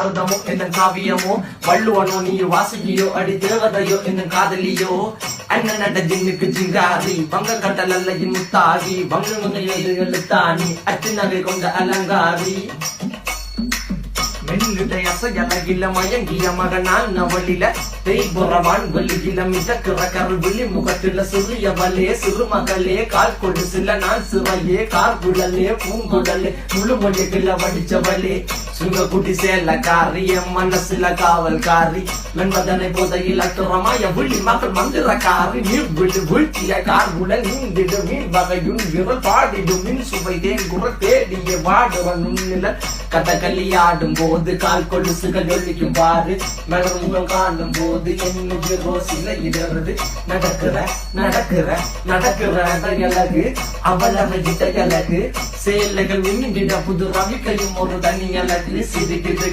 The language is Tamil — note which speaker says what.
Speaker 1: பாரதமோ என்ன காவியமோ வள்ளுவனோ நீ வாசுகியோ அடி தேவதையோ என்ன காதலியோ அண்ணன் நட ஜின்னுக்கு ஜிங்காரி வங்க கட்டல் அல்லையின் முத்தாகி வங்க எழுத்தாணி அச்சு நகை கொண்ட அலங்காரி மெல்லுடை அசையலகில மயங்கிய மகனான் நவளில தேய்புறவான் வலியில மிதக்கிற கருவிழி முகத்தில சிறியவளே சிறுமகளே கால் கொடு சில நான் சிறையே கார்குழலே பூங்குழலே முழுமொழிகள வடிச்சவளே சுங்க குட்டி சேலக்காரி என் மனசுல காவல்காரி மென்பதனை போதையில் அத்துறமாய விழி மகள் மந்திரக்காரி நீர் விழி வீழ்த்திய கார்குழல் நீந்திடு மீன் வகையுன் விரல் பாடிடும் மின் சுவை தேங்குற தேடிய வாடுவன் உன்னில கதகளியாடும் போது கால் கொலுசுகள் ஒழிக்கும் பாரு மலர்முகம் காணும் போது என்னுடைய ரோசில இடறது நடக்கிற அழகு அவள் அழகிட்ட அழகு சேலைகள் மின்னிட புது ரவிக்கையும் ஒரு தனி அழகு சிரிக்குது